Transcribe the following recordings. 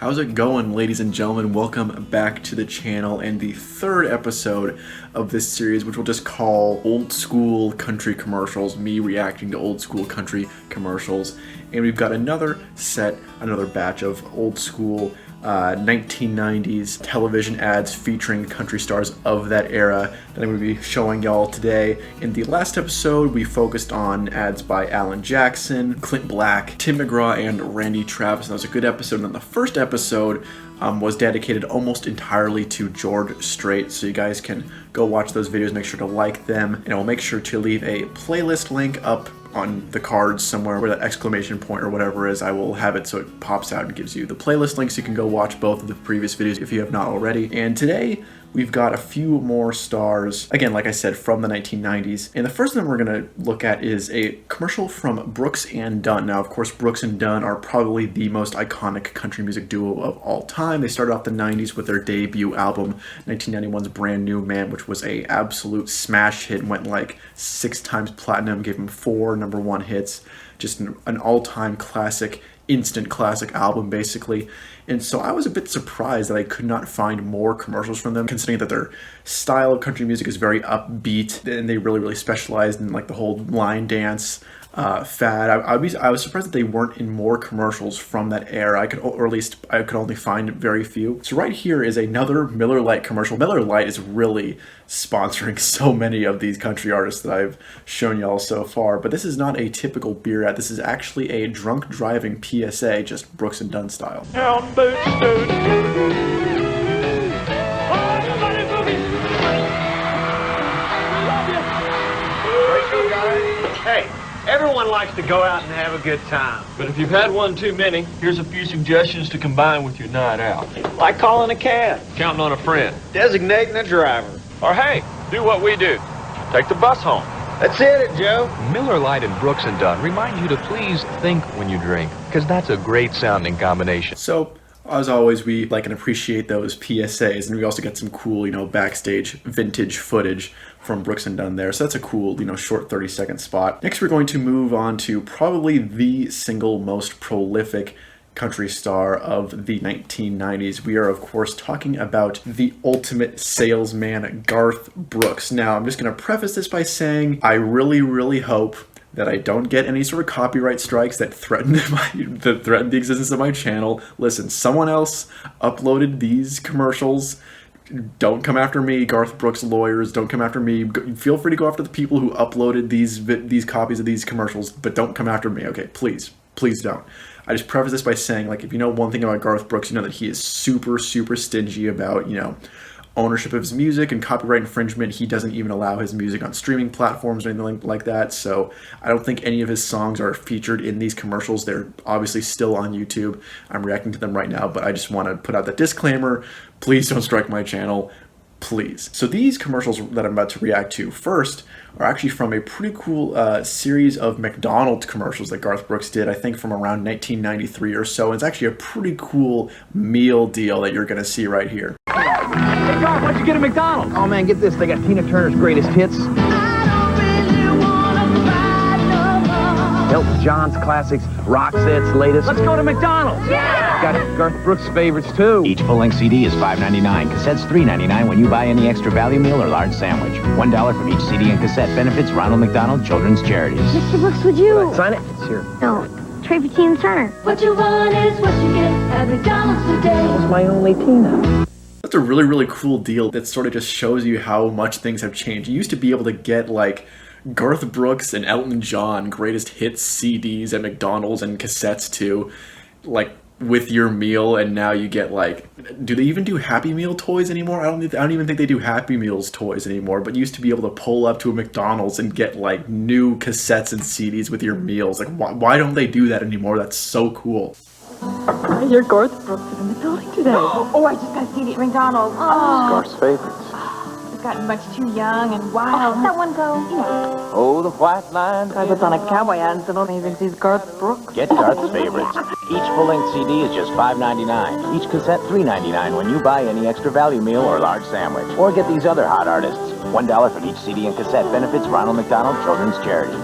How's it going, ladies and gentlemen? Welcome back to the channel and the third episode of this series, which we'll just call Old School Country Commercials, me reacting to old school country commercials. And we've got another batch of old school 1990s television ads featuring country stars of that era that I'm going to be showing y'all today. In the last episode, we focused on ads by Alan Jackson, Clint Black, Tim McGraw, and Randy Travis. And that was a good episode. And then the first episode was dedicated almost entirely to George Strait, so you guys can go watch those videos, make sure to like them, and I'll make sure to leave a playlist link up on the cards somewhere where that exclamation point or whatever is. I will have it so it pops out and gives you the playlist links. You can go watch both of the previous videos if you have not already. And today we've got a few more stars, again, like I said, from the 1990s. And the first one we're going to look at is a commercial from Brooks and Dunn. Now, of course, Brooks and Dunn are probably the most iconic country music duo of all time. They started off the 90s with their debut album, 1991's Brand New Man, which was a absolute smash hit and went like 6 times platinum, gave them 4 #1 hits, just an all-time classic, instant classic album basically. And so I was a bit surprised that I could not find more commercials from them, considering that their style of country music is very upbeat and they really specialized in like the whole line dance fad. I was surprised that they weren't in more commercials from that era. I could only find very few. So right here is another Miller Lite commercial. Miller Lite is really sponsoring so many of these country artists that I've shown y'all so far, but this is not a typical beer ad. This is actually a drunk driving PSA, just Brooks and Dunn style. Hey, everyone likes to go out and have a good time. But if you've had one too many, here's a few suggestions to combine with your night out. Like calling a cab, Counting on a friend. designating a driver. Or hey, do what we do. Take the bus home. That's it, Joe. Miller Lite and Brooks and Dunn remind you to please think when you drink, because that's a great sounding combination. So, as always, we like and appreciate those PSAs, and we also get some cool, backstage vintage footage from Brooks and Dunn there. So that's a cool, short 30-second spot. Next, we're going to move on to probably the single most prolific country star of the 1990s. We are, of course, talking about the ultimate salesman, Garth Brooks. Now, I'm just going to preface this by saying I really hope that I don't get any sort of copyright strikes that threaten the existence of my channel. Listen, someone else uploaded these commercials. Don't come after me, Garth Brooks lawyers. Don't come after me. Feel free to go after the people who uploaded these copies of these commercials, but don't come after me. Okay, please don't. I just preface this by saying, like, if you know one thing about Garth Brooks, you know that he is super stingy about, ownership of his music and copyright infringement. He doesn't even allow his music on streaming platforms or anything like that. So I don't think any of his songs are featured in these commercials. They're obviously still on YouTube. I'm reacting to them right now, but I just want to put out that disclaimer. Please don't strike my channel. Please. So these commercials that I'm about to react to first are actually from a pretty cool series of McDonald's commercials that Garth Brooks did, I think from around 1993 or so. And it's actually a pretty cool meal deal that you're going to see right here. Hey, Garth, what'd you get at McDonald's? Oh, man, get this. They got Tina Turner's greatest hits. Elton John's classics, Roxette's latest. Let's go to McDonald's. Yeah! Got Garth Brooks' favorites, too. Each full-length CD is $5.99. Cassette's $3.99 when you buy any extra value meal or large sandwich. $1 from each CD and cassette. Benefits Ronald McDonald Children's Charities. Mr. Brooks, would you? Sign it. It's here. No. Trade for Tina Turner. What you want is what you get at McDonald's today. It's my only Tina. That's a really cool deal that sort of just shows you how much things have changed. You used to be able to get, like, Garth Brooks and Elton John greatest hits CDs at McDonald's and cassettes too, like with your meal, and now you get, like, do they even do Happy Meal toys anymore? I don't even think they do Happy Meals toys anymore, but you used to be able to pull up to a McDonald's and get, like, new cassettes and CDs with your meals. Like, why don't they do that anymore? That's so cool. You're Garth Brooks in the building today. Oh, I just got a CD at McDonald's. Oh. Garth's favorites. It's gotten much too young and wild. How'd that one go? Oh, the white line. I was on a cowboy ad and still don't even see Garth Brooks. Get Garth's favorites. Each full-length CD is just $5.99. Each cassette $3.99 when you buy any extra value meal or large sandwich. Or get these other hot artists. $1 from each CD and cassette. Benefits Ronald McDonald Children's Charities.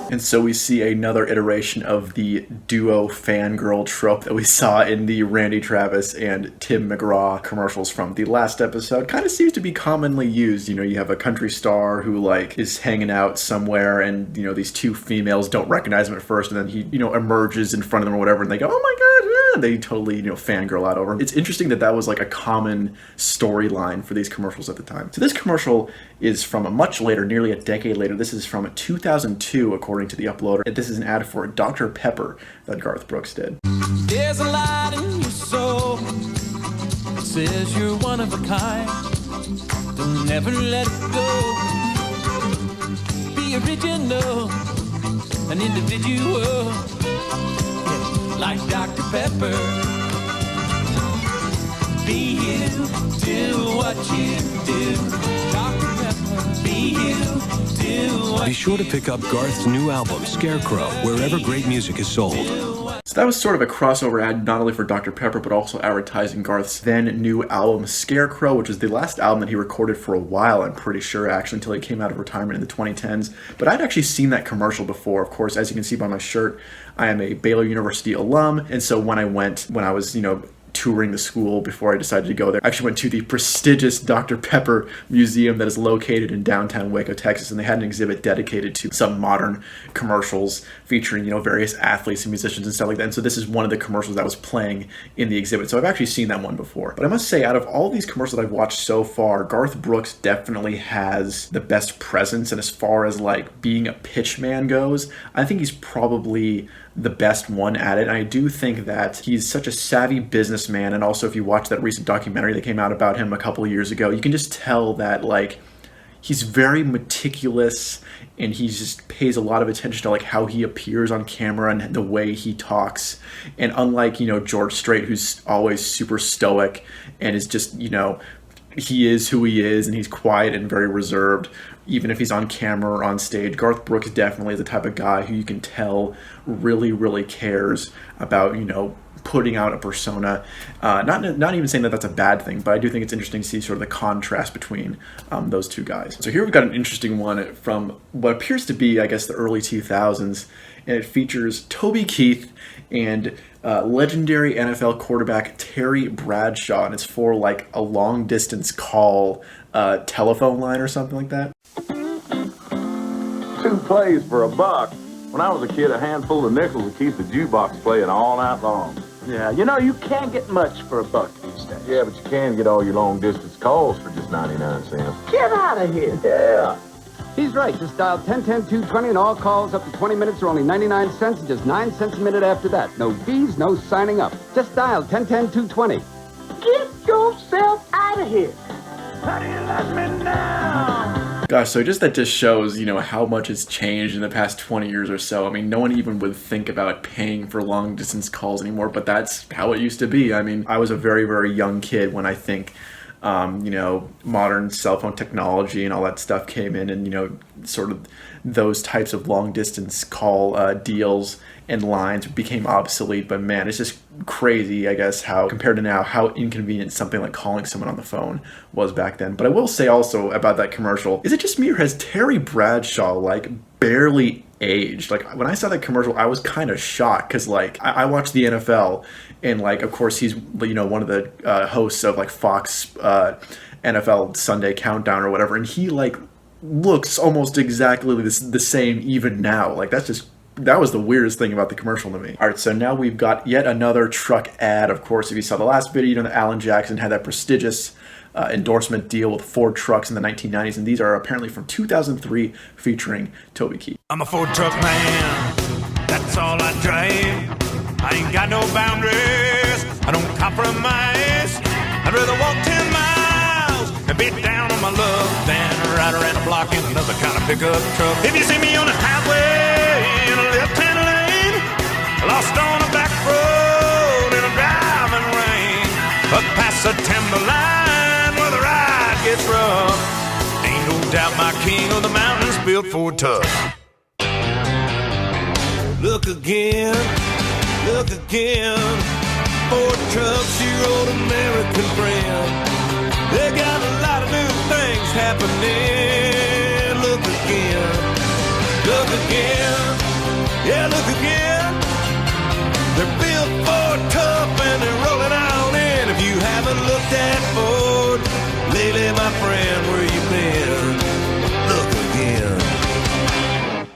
And so we see another iteration of the duo fangirl trope that we saw in the Randy Travis and Tim McGraw commercials from the last episode. Kind of seems to be commonly used. You know, you have a country star who like is hanging out somewhere, and you know these two females don't recognize him at first, and then he emerges in front of them or whatever, and they go, "Oh my god!" And they totally fangirl out over him. It's interesting that that was like a common storyline for these commercials at the time. So this commercial is from a much later, nearly a decade later. This is from 2002, according to the uploader. And this is an ad for Dr. Pepper that Garth Brooks did. There's a light in your soul. It says you're one of a kind. Don't never let it go. Be original, an individual, like Dr. Pepper. Be you, do what you do. Dr. Pepper, be you, do what Be sure to pick up Garth's new album, Scarecrow, wherever great music is sold. So that was sort of a crossover ad, not only for Dr. Pepper, but also advertising Garth's then new album, Scarecrow, which was the last album that he recorded for a while, I'm pretty sure, actually, until he came out of retirement in the 2010s. But I'd actually seen that commercial before. Of course, as you can see by my shirt, I am a Baylor University alum, and so when I was, touring the school before I decided to go there, I actually went to the prestigious Dr. Pepper Museum that is located in downtown Waco, Texas, and they had an exhibit dedicated to some modern commercials featuring, various athletes and musicians and stuff like that. And so this is one of the commercials that was playing in the exhibit. So I've actually seen that one before. But I must say, out of all these commercials that I've watched so far, Garth Brooks definitely has the best presence. And as far as like being a pitch man goes, I think he's probably the best one at it. And I do think that he's such a savvy businessman, and also if you watch that recent documentary that came out about him a couple of years ago, you can just tell that like he's very meticulous, and he just pays a lot of attention to like how he appears on camera and the way he talks. And unlike George Strait, who's always super stoic and is just he is who he is, and he's quiet and very reserved, even if he's on camera or on stage. Garth Brooks definitely is the type of guy who you can tell really, really cares about, putting out a persona. Not even saying that that's a bad thing, but I do think it's interesting to see sort of the contrast between those two guys. So here we've got an interesting one from what appears to be, I guess, the early 2000s, and it features Toby Keith and legendary NFL quarterback Terry Bradshaw, and it's for like a long distance call telephone line or something like that. 2 plays for $1. When I was a kid, a handful of nickels would keep the jukebox playing all night long. Yeah, you can't get much for $1 these days. Yeah, but you can get all your long distance calls for just 99 cents. Get out of here. Yeah. He's right. Just dial 10-10-220 and all calls up to 20 minutes are only 99 cents and just 9 cents a minute after that. No fees, no signing up. Just dial 10-10-220. Get yourself out of here. How do you let me down? Gosh, so that just shows, how much has changed in the past 20 years or so. I mean, no one even would think about paying for long distance calls anymore, but that's how it used to be. I mean, I was a very, very young kid when I think, modern cell phone technology and all that stuff came in, and, sort of those types of long distance call deals and lines became obsolete. But man, it's just crazy, I guess, how compared to now, how inconvenient something like calling someone on the phone was back then. But I will say also about that commercial, is it just me, or has Terry Bradshaw like barely aged? Like when I saw that commercial, I was kind of shocked, because like I watched the NFL, and like of course he's one of the hosts of like Fox NFL Sunday Countdown or whatever, and he like looks almost exactly the same even now. Like that was the weirdest thing about the commercial to me. All right, so now we've got yet another truck ad. Of course, if you saw the last video, that Alan Jackson had that prestigious endorsement deal with Ford trucks in the 1990s, and these are apparently from 2003, featuring Toby Keith. I'm a Ford truck man, that's all I drive. I ain't got no boundaries, I don't compromise. I'd rather walk 10 miles and beat down on my love than ride around a block in another kind of pickup truck. If you see me on the highway in a left-hand lane, lost on a back road in a driving rain, up past the timberline where the ride gets rough, ain't no doubt my king of the mountains built Ford tough. Look again, Ford trucks, your old American friend. They got a lot of new things happening. Look again, Yeah, look again. They're built for tough and they're rolling on in. If you haven't looked at Ford lately, my friend, where you been? Look again.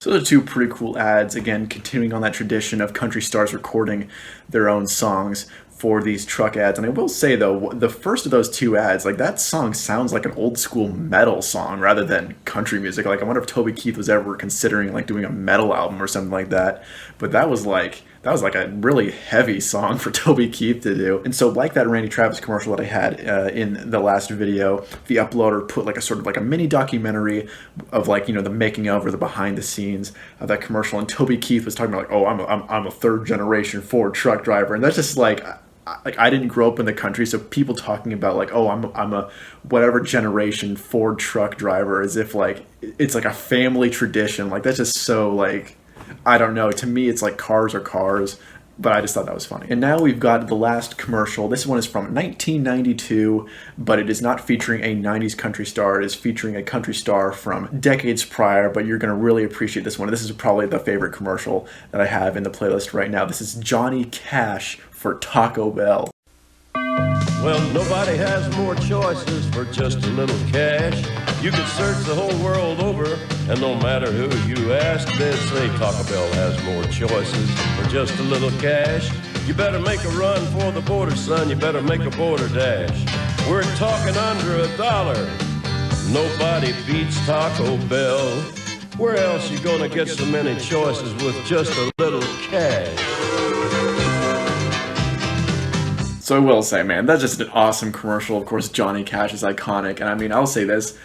So those are two pretty cool ads, again, continuing on that tradition of country stars recording their own songs for these truck ads. And I will say, though, the first of those two ads, like, that song sounds like an old school metal song rather than country music. Like, I wonder if Toby Keith was ever considering, like, doing a metal album or something like that. But that was like a really heavy song for Toby Keith to do. And so, like that Randy Travis commercial that I had in the last video, the uploader put like a sort of like a mini documentary of, like, you know, the making of or the behind the scenes of that commercial. And Toby Keith was talking about, like, oh, I'm a third generation Ford truck driver. And that's just like I didn't grow up in the country, so people talking about, like, oh, I'm a whatever generation Ford truck driver, as if like it's like a family tradition. Like, that's just so, like, I don't know. To me, it's like cars are cars, but I just thought that was funny. And now we've got the last commercial. This one is from 1992, but it is not featuring a 90s country star. It is featuring a country star from decades prior, but you're going to really appreciate this one. This is probably the favorite commercial that I have in the playlist right now. This is Johnny Cash for Taco Bell. Well, nobody has more choices for just a little cash. You could search the whole world over, and no matter who you ask, they'd say Taco Bell has more choices for just a little cash. You better make a run for the border, son. You better make a border dash. We're talking under $1. Nobody beats Taco Bell. Where else you gonna get so many choices with just a little cash? So I will say, man, that's just an awesome commercial. Of course, Johnny Cash is iconic. And I mean, I'll say this.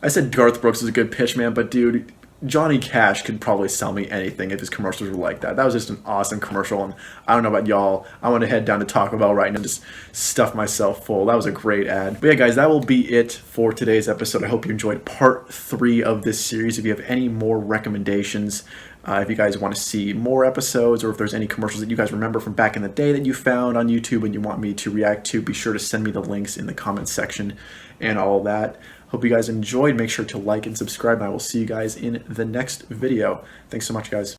I said Garth Brooks is a good pitch man, but dude, Johnny Cash could probably sell me anything if his commercials were like that. That was just an awesome commercial. And I don't know about y'all. I want to head down to Taco Bell right now and just stuff myself full. That was a great ad. But yeah, guys, that will be it for today's episode. I hope you enjoyed part 3 of this series. If you have any more recommendations, if you guys want to see more episodes, or if there's any commercials that you guys remember from back in the day that you found on YouTube and you want me to react to, be sure to send me the links in the comments section and all of that. Hope you guys enjoyed. Make sure to like and subscribe, and I will see you guys in the next video. Thanks so much, guys.